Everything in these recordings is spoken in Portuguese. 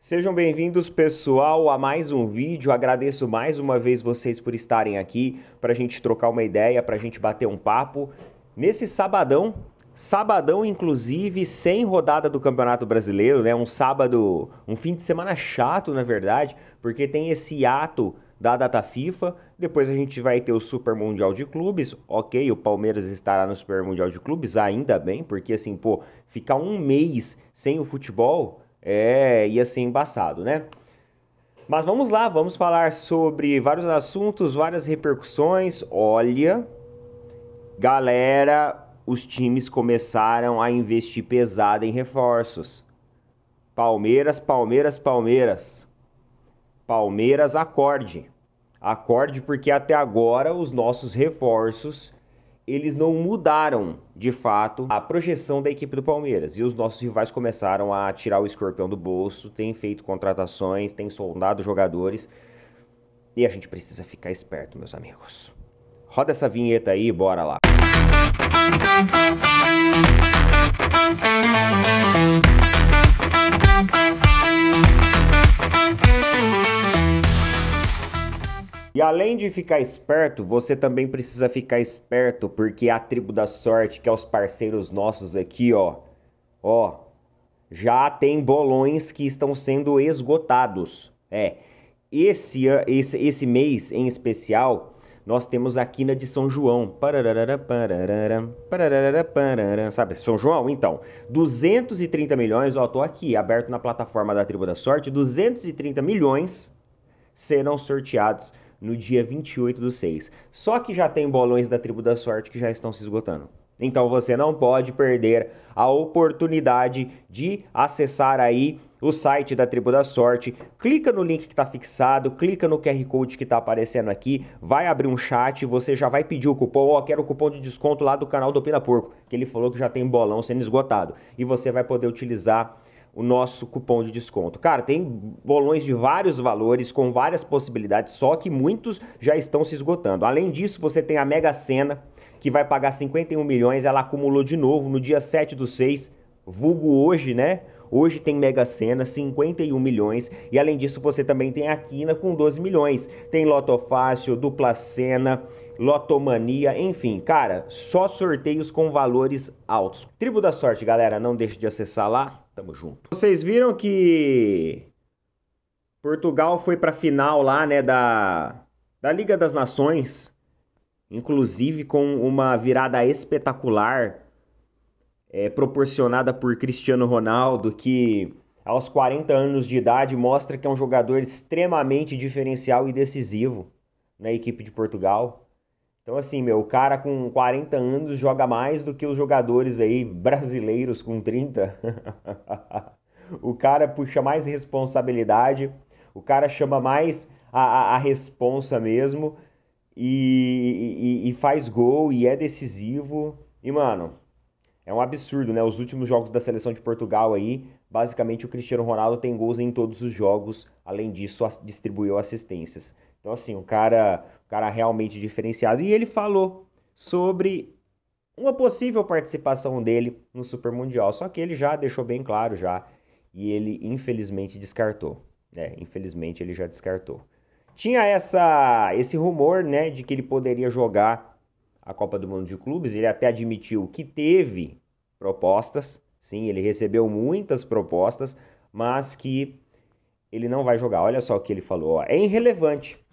Sejam bem-vindos, pessoal, a mais um vídeo. Agradeço mais uma vez vocês por estarem aqui para a gente trocar uma ideia, para a gente bater um papo. Nesse sabadão inclusive, sem rodada do Campeonato Brasileiro, né? Um sábado, um fim de semana chato, na verdade, porque tem esse ato da data FIFA. Depois a gente vai ter o Super Mundial de Clubes. Ok, o Palmeiras estará no Super Mundial de Clubes, ainda bem, porque assim, pô, ficar um mês sem o futebol ia ser embaçado, né? Mas vamos lá, vamos falar sobre vários assuntos, várias repercussões. Olha, galera, os times começaram a investir pesado em reforços. Palmeiras, Palmeiras, Palmeiras. Palmeiras, acorde. Acorde porque até agora os nossos reforços, eles não mudaram, de fato, a projeção da equipe do Palmeiras. E os nossos rivais começaram a tirar o escorpião do bolso, têm feito contratações, têm sondado jogadores. E a gente precisa ficar esperto, meus amigos. Roda essa vinheta aí, bora lá. E além de ficar esperto, você também precisa ficar esperto, porque a Tribo da Sorte, que é os parceiros nossos aqui, ó, já tem bolões que estão sendo esgotados. Esse mês em especial, nós temos a Quina de São João. Sabe, São João? Então, 230 milhões, ó, tô aqui, aberto na plataforma da Tribo da Sorte, 230 milhões serão sorteados no dia 28/6. Só que já tem bolões da Tribo da Sorte que já estão se esgotando. Então você não pode perder a oportunidade de acessar aí o site da Tribo da Sorte. Clica no link que está fixado, clica no QR Code que está aparecendo aqui, vai abrir um chat, você já vai pedir o cupom, quero o cupom de desconto lá do canal do Pina Porco, que ele falou que já tem bolão sendo esgotado. E você vai poder utilizar o nosso cupom de desconto. Cara, tem bolões de vários valores, com várias possibilidades, só que muitos já estão se esgotando. Além disso, você tem a Mega Sena, que vai pagar 51 milhões, ela acumulou de novo no dia 7/6, vulgo hoje, né? Hoje tem Mega Sena, 51 milhões, e além disso você também tem a Quina com 12 milhões. Tem Loto Fácil, Dupla Sena, Lotomania, enfim, cara, só sorteios com valores altos. Tribo da Sorte, galera, não deixe de acessar lá, tamo junto. Vocês viram que Portugal foi pra final lá, né, da Liga das Nações, inclusive com uma virada espetacular, proporcionada por Cristiano Ronaldo, que aos 40 anos de idade mostra que é um jogador extremamente diferencial e decisivo na equipe de Portugal. Então assim, meu, o cara com 40 anos joga mais do que os jogadores aí brasileiros com 30. O cara puxa mais responsabilidade, o cara chama mais a responsa mesmo e faz gol e é decisivo. E, mano, é um absurdo, né? Os últimos jogos da seleção de Portugal aí, basicamente o Cristiano Ronaldo tem gols em todos os jogos, além disso distribuiu assistências. Então assim, o cara realmente diferenciado. E ele falou sobre uma possível participação dele no Super Mundial, só que ele já deixou bem claro já, e ele infelizmente descartou. Infelizmente ele já descartou. Tinha esse rumor, né, de que ele poderia jogar a Copa do Mundo de Clubes. Ele até admitiu que teve propostas, sim, ele recebeu muitas propostas, mas que ele não vai jogar. Olha só o que ele falou, ó. É irrelevante,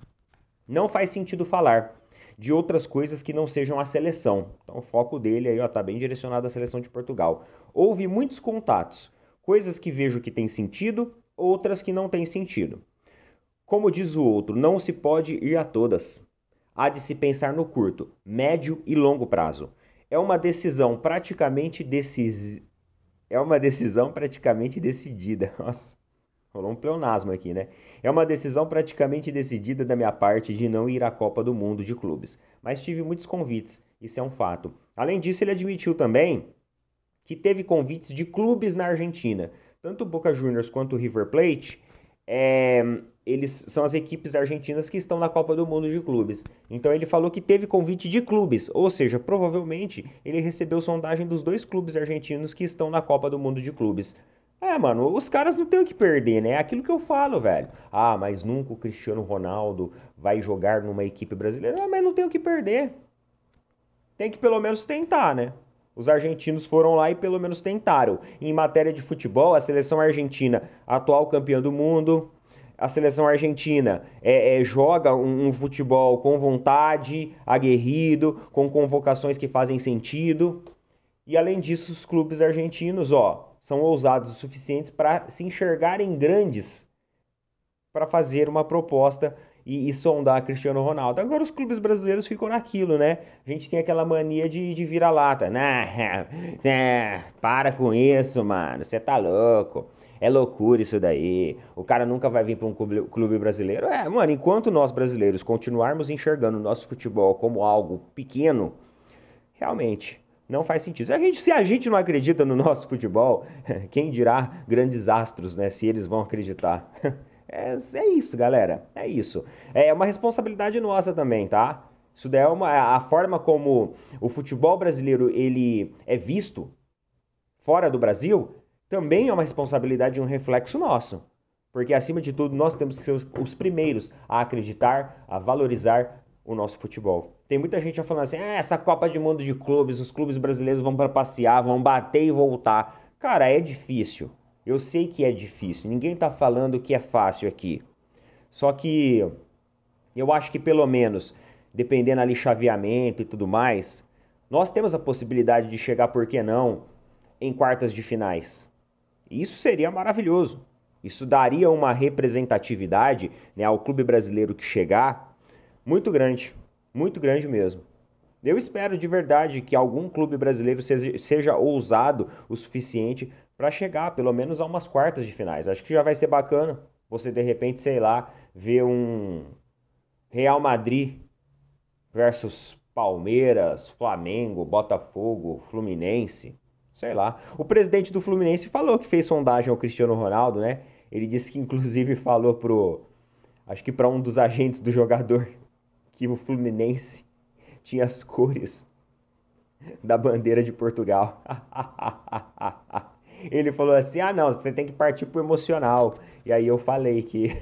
não faz sentido falar de outras coisas que não sejam a seleção. Então o foco dele aí, ó, tá bem direcionado à seleção de Portugal. Houve muitos contatos, coisas que vejo que tem sentido, outras que não tem sentido. Como diz o outro, não se pode ir a todas. Há de se pensar no curto, médio e longo prazo. É uma decisão praticamente decidida. Nossa, rolou um pleonasmo aqui, né? É uma decisão praticamente decidida da minha parte de não ir à Copa do Mundo de Clubes. Mas tive muitos convites, isso é um fato. Além disso, ele admitiu também que teve convites de clubes na Argentina. Tanto o Boca Juniors quanto o River Plate, eles são as equipes argentinas que estão na Copa do Mundo de Clubes. Então ele falou que teve convite de clubes, ou seja, provavelmente ele recebeu sondagem dos dois clubes argentinos que estão na Copa do Mundo de Clubes. É, mano, os caras não têm o que perder, né? É aquilo que eu falo, velho. Ah, mas nunca o Cristiano Ronaldo vai jogar numa equipe brasileira. Ah, mas não tem o que perder. Tem que pelo menos tentar, né? Os argentinos foram lá e pelo menos tentaram. Em matéria de futebol, a seleção argentina, atual campeã do mundo, a seleção argentina joga um futebol com vontade, aguerrido, com convocações que fazem sentido. E além disso, os clubes argentinos, ó, são ousados o suficientes para se enxergarem grandes para fazer uma proposta e sondar Cristiano Ronaldo. Agora os clubes brasileiros ficam naquilo, né? A gente tem aquela mania de vira-lata. Nah, para com isso, mano. Você tá louco. É loucura isso daí. O cara nunca vai vir para um clube brasileiro. É, mano, enquanto nós brasileiros continuarmos enxergando o nosso futebol como algo pequeno, realmente não faz sentido. Se a gente não acredita no nosso futebol, quem dirá grandes astros, né? Se eles vão acreditar. É isso, galera. É isso. É uma responsabilidade nossa também, tá? Isso daí é a forma como o futebol brasileiro ele é visto fora do Brasil, também é uma responsabilidade e um reflexo nosso. Porque, acima de tudo, nós temos que ser os primeiros a acreditar, a valorizar o nosso futebol. Tem muita gente já falando assim, essa Copa de Mundo de clubes, os clubes brasileiros vão para passear, vão bater e voltar. Cara, é difícil. Eu sei que é difícil. Ninguém tá falando que é fácil aqui. Só que eu acho que pelo menos, dependendo ali chaveamento e tudo mais, nós temos a possibilidade de chegar, por que não, em quartas de finais. Isso seria maravilhoso. Isso daria uma representatividade, né, ao clube brasileiro que chegar muito grande mesmo. Eu espero de verdade que algum clube brasileiro seja ousado o suficiente para chegar pelo menos a umas quartas de finais. Acho que já vai ser bacana você de repente, sei lá, ver um Real Madrid versus Palmeiras, Flamengo, Botafogo, Fluminense, sei lá. O presidente do Fluminense falou que fez sondagem ao Cristiano Ronaldo, né? Ele disse que inclusive falou acho que para um dos agentes do jogador que o Fluminense tinha as cores da bandeira de Portugal. Ele falou assim: ah, não, você tem que partir pro emocional. E aí eu falei que.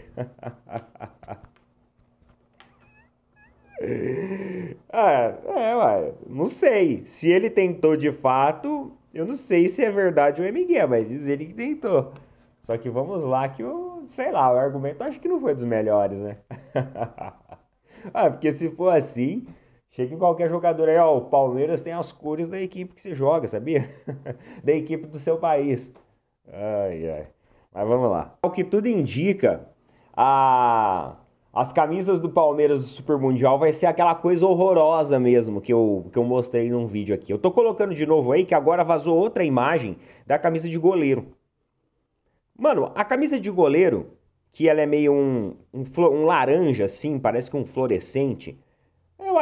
Ué, não sei. Se ele tentou de fato, eu não sei se é verdade ou é Miguel, mas diz ele que tentou. Só que vamos lá que sei lá, o argumento acho que não foi dos melhores, né? Porque se for assim, chega em qualquer jogador aí, ó, o Palmeiras tem as cores da equipe que você joga, sabia? Da equipe do seu país. Ai, ai. Mas vamos lá. O que tudo indica, as camisas do Palmeiras do Super Mundial vai ser aquela coisa horrorosa mesmo que eu mostrei num vídeo aqui. Eu tô colocando de novo aí que agora vazou outra imagem da camisa de goleiro. Mano, a camisa de goleiro, que ela é meio um laranja assim, parece que um fluorescente.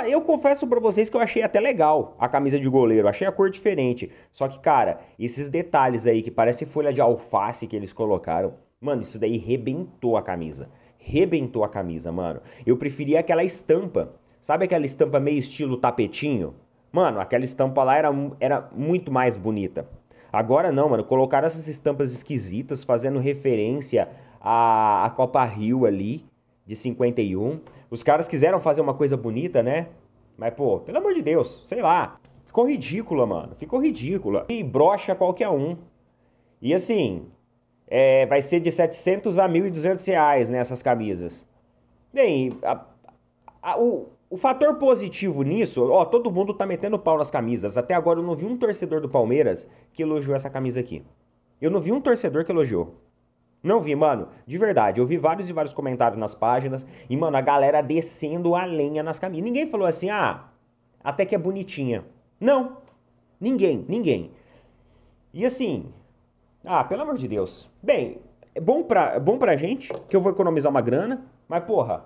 Eu confesso pra vocês que eu achei até legal a camisa de goleiro, achei a cor diferente. Só que, cara, esses detalhes aí que parece folha de alface que eles colocaram, mano, isso daí rebentou a camisa. Rebentou a camisa, mano. Eu preferia aquela estampa. Sabe aquela estampa meio estilo tapetinho? Mano, aquela estampa lá era muito mais bonita. Agora não, mano. Colocaram essas estampas esquisitas, fazendo referência à Copa Rio ali, de 51. Os caras quiseram fazer uma coisa bonita, né? Mas, pô, pelo amor de Deus, sei lá. Ficou ridícula, mano. Ficou ridícula. E brocha qualquer um. E assim, vai ser de 700 a 1.200 reais nessas camisas. Bem, o fator positivo nisso, ó, todo mundo tá metendo pau nas camisas. Até agora eu não vi um torcedor do Palmeiras que elogiou essa camisa aqui. Eu não vi um torcedor que elogiou. Não vi, mano. De verdade, eu vi vários e vários comentários nas páginas e, mano, a galera descendo a lenha nas camisas. Ninguém falou assim, até que é bonitinha. Não. Ninguém. E assim, pelo amor de Deus. Bem, é bom pra gente, que eu vou economizar uma grana, mas porra,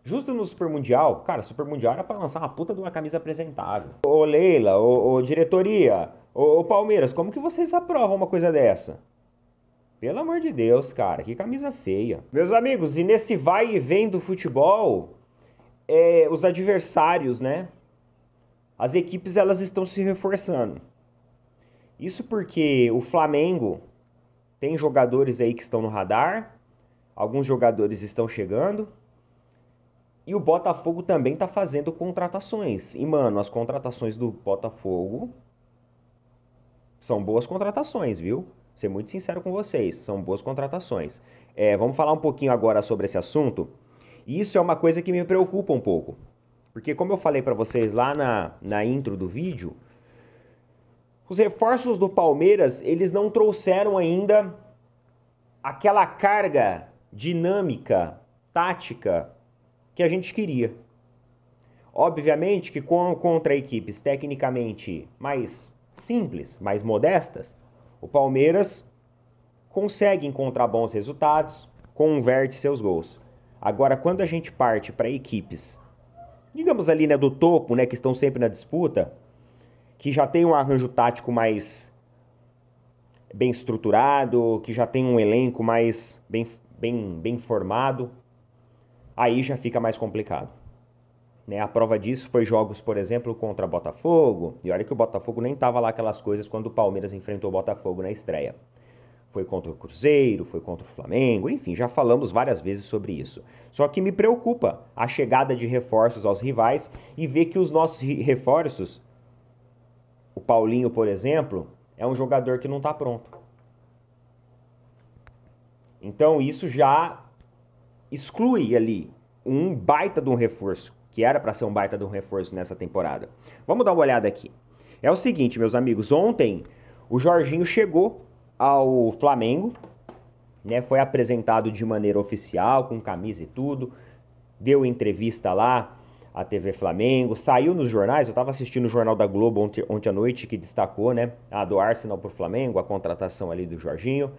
justo no Super Mundial, cara, Super Mundial era pra lançar uma puta de uma camisa apresentável. Ô Leila, ô diretoria, ô Palmeiras, como que vocês aprovam uma coisa dessa? Pelo amor de Deus, cara, que camisa feia. Meus amigos, e nesse vai e vem do futebol, os adversários, né? As equipes, elas estão se reforçando. Isso porque o Flamengo Tem jogadores aí que estão no radar, alguns jogadores estão chegando. E o Botafogo também está fazendo contratações. E, mano, as contratações do Botafogo são boas contratações, viu? Vou ser muito sincero com vocês, são boas contratações. Vamos falar um pouquinho agora sobre esse assunto. E isso é uma coisa que me preocupa um pouco. Porque como eu falei para vocês lá na intro do vídeo, os reforços do Palmeiras, eles não trouxeram ainda aquela carga dinâmica, tática que a gente queria. Obviamente que contra equipes tecnicamente mais simples, mais modestas, o Palmeiras consegue encontrar bons resultados, converte seus gols. Agora, quando a gente parte para equipes, digamos ali, né, do topo, né, que estão sempre na disputa, que já tem um arranjo tático mais bem estruturado, que já tem um elenco mais bem formado, aí já fica mais complicado. Né? A prova disso foi jogos, por exemplo, contra Botafogo, e olha que o Botafogo nem tava lá aquelas coisas quando o Palmeiras enfrentou o Botafogo na estreia. Foi contra o Cruzeiro, foi contra o Flamengo, enfim, já falamos várias vezes sobre isso. Só que me preocupa a chegada de reforços aos rivais e ver que os nossos reforços, o Paulinho, por exemplo, é um jogador que não está pronto. Então isso já exclui ali um baita de um reforço, que era para ser um baita de um reforço nessa temporada. Vamos dar uma olhada aqui. É o seguinte, meus amigos, ontem o Jorginho chegou ao Flamengo, né? Foi apresentado de maneira oficial, com camisa e tudo, deu entrevista lá à TV Flamengo, saiu nos jornais, eu estava assistindo o Jornal da Globo ontem à noite, que destacou, né, a do Arsenal pro Flamengo, a contratação ali do Jorginho,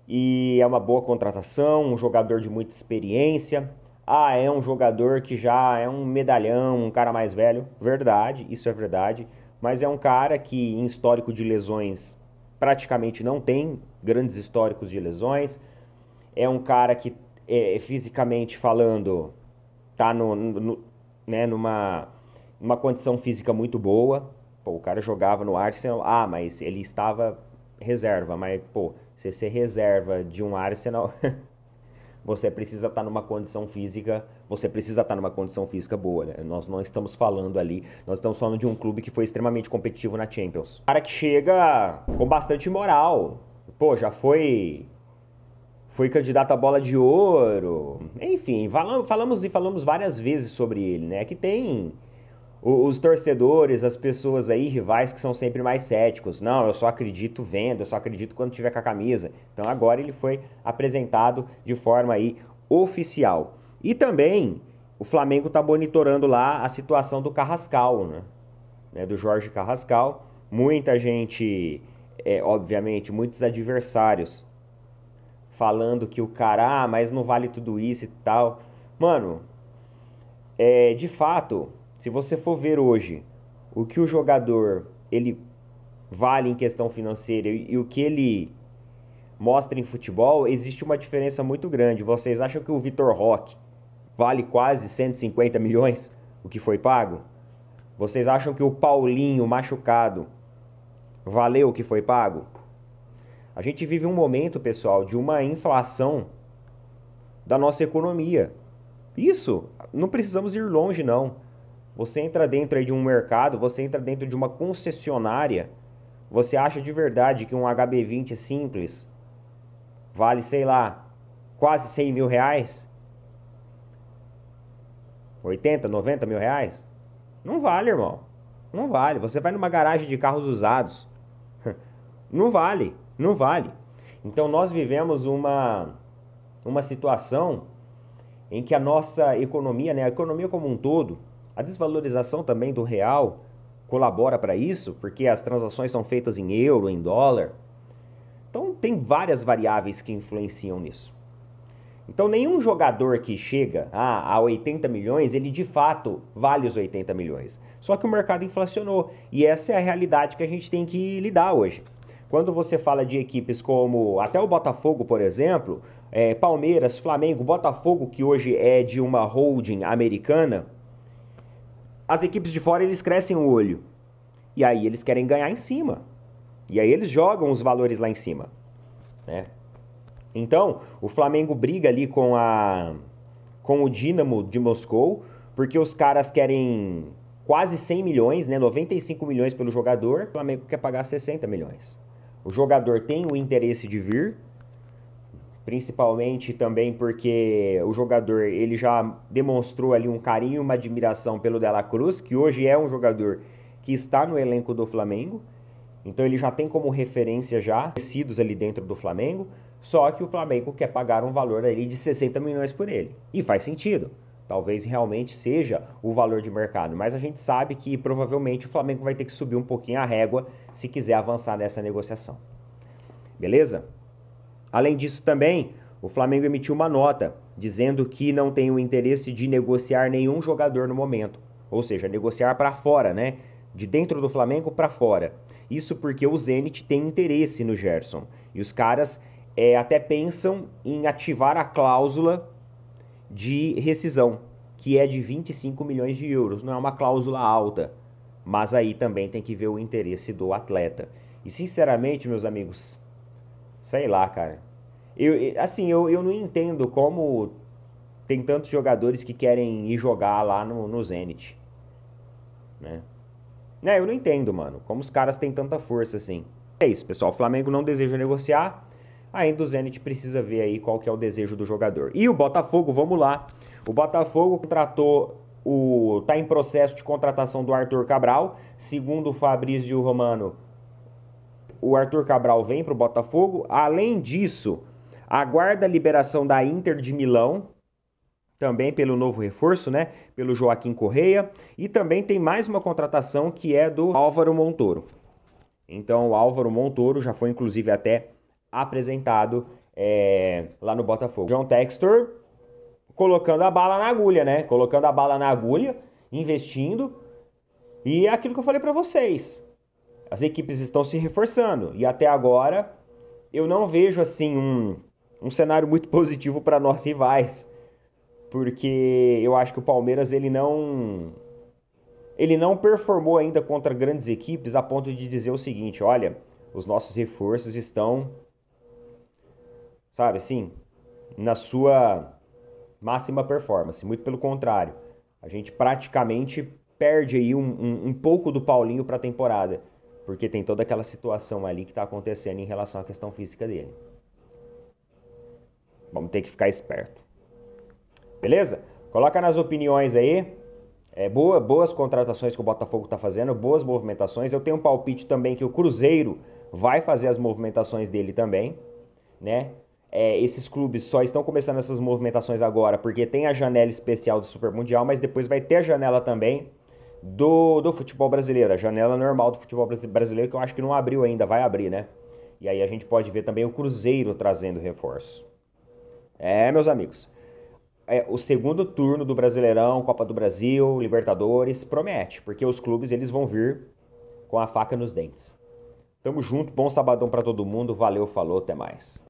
e é uma boa contratação, um jogador de muita experiência. É um jogador que já é um medalhão, um cara mais velho. Verdade, isso é verdade. Mas é um cara que em histórico de lesões praticamente não tem grandes históricos de lesões. É um cara que, fisicamente falando, tá né, numa condição física muito boa. Pô, o cara jogava no Arsenal. Mas ele estava reserva. Mas, pô, se você reserva de um Arsenal... Você precisa estar numa condição física, boa, né? Nós não estamos falando ali, nós estamos falando de um clube que foi extremamente competitivo na Champions. Cara que chega com bastante moral. Pô, já foi candidato à bola de ouro. Enfim, falamos várias vezes sobre ele, né? Que tem os torcedores, as pessoas aí, rivais, que são sempre mais céticos. Não, eu só acredito vendo, eu só acredito quando tiver com a camisa. Então agora ele foi apresentado de forma aí oficial. E também o Flamengo está monitorando lá a situação do Carrascal, né? Do Jorge Carrascal. Muita gente, obviamente, muitos adversários falando que o cara, mas não vale tudo isso e tal. Mano, de fato... Se você for ver hoje o que o jogador ele vale em questão financeira e o que ele mostra em futebol, existe uma diferença muito grande. Vocês acham que o Vitor Roque vale quase 150 milhões, o que foi pago? Vocês acham que o Paulinho machucado valeu o que foi pago? A gente vive um momento, pessoal, de uma inflação da nossa economia. Isso, não precisamos ir longe, não. Você entra dentro aí de um mercado, você entra dentro de uma concessionária, você acha de verdade que um HB20 simples vale, sei lá, quase 100 mil reais? 80, 90 mil reais? Não vale, irmão. Não vale. Você vai numa garagem de carros usados. Não vale, não vale. Então nós vivemos uma situação em que a nossa economia, né, a economia como um todo, a desvalorização também do real colabora para isso, porque as transações são feitas em euro, em dólar. Então tem várias variáveis que influenciam nisso. Então nenhum jogador que chega a 80 milhões, ele de fato vale os 80 milhões. Só que o mercado inflacionou e essa é a realidade que a gente tem que lidar hoje. Quando você fala de equipes como até o Botafogo, por exemplo, Palmeiras, Flamengo, Botafogo, que hoje é de uma holding americana, as equipes de fora, eles crescem o olho. E aí eles querem ganhar em cima. E aí eles jogam os valores lá em cima. né? Então, o Flamengo briga ali com o Dynamo de Moscou, porque os caras querem quase 100 milhões, né? 95 milhões pelo jogador, o Flamengo quer pagar 60 milhões. O jogador tem o interesse de vir, principalmente também porque o jogador ele já demonstrou ali um carinho e uma admiração pelo De La Cruz, que hoje é um jogador que está no elenco do Flamengo. Então ele já tem como referência já conhecidos ali dentro do Flamengo, só que o Flamengo quer pagar um valor ali de 60 milhões por ele. E faz sentido. Talvez realmente seja o valor de mercado, mas a gente sabe que provavelmente o Flamengo vai ter que subir um pouquinho a régua se quiser avançar nessa negociação. Beleza? Além disso também, o Flamengo emitiu uma nota dizendo que não tem o interesse de negociar nenhum jogador no momento. Ou seja, negociar para fora, né? De dentro do Flamengo para fora. Isso porque o Zenit tem interesse no Gerson. E os caras até pensam em ativar a cláusula de rescisão, que é de 25 milhões de euros. Não é uma cláusula alta, mas aí também tem que ver o interesse do atleta. E sinceramente, meus amigos, sei lá, cara. Eu não entendo como tem tantos jogadores que querem ir jogar lá no Zenit, né? Eu não entendo, mano, como os caras têm tanta força assim. É isso, pessoal. O Flamengo não deseja negociar. Ainda o Zenit precisa ver aí qual que é o desejo do jogador. E o Botafogo, vamos lá. O Botafogo tá em processo de contratação do Arthur Cabral. Segundo o Fabrício Romano, o Arthur Cabral vem para o Botafogo. Além disso, aguarda a liberação da Inter de Milão, também pelo novo reforço, né? Pelo Joaquim Correia. E também tem mais uma contratação que é do Álvaro Montoro. Então o Álvaro Montoro já foi inclusive até apresentado lá no Botafogo. John Textor colocando a bala na agulha, né? Colocando a bala na agulha, investindo. E é aquilo que eu falei para vocês. As equipes estão se reforçando. E até agora eu não vejo assim um cenário muito positivo para nós rivais. Porque eu acho que o Palmeiras ele não performou ainda contra grandes equipes a ponto de dizer o seguinte: olha, os nossos reforços estão, sabe assim, na sua máxima performance. Muito pelo contrário, a gente praticamente perde aí um pouco do Paulinho para a temporada, porque tem toda aquela situação ali que está acontecendo em relação à questão física dele. Vamos ter que ficar esperto. Beleza? Coloca nas opiniões aí. Boas contratações que o Botafogo está fazendo, boas movimentações. Eu tenho um palpite também que o Cruzeiro vai fazer as movimentações dele também, né? Esses clubes só estão começando essas movimentações agora porque tem a janela especial do Super Mundial, mas depois vai ter a janela também do futebol brasileiro, a janela normal do futebol brasileiro, que eu acho que não abriu ainda, vai abrir, né? E aí a gente pode ver também o Cruzeiro trazendo reforço. Meus amigos, o segundo turno do Brasileirão, Copa do Brasil, Libertadores, promete, porque os clubes eles vão vir com a faca nos dentes. Tamo junto, bom sabadão pra todo mundo, valeu, falou, até mais.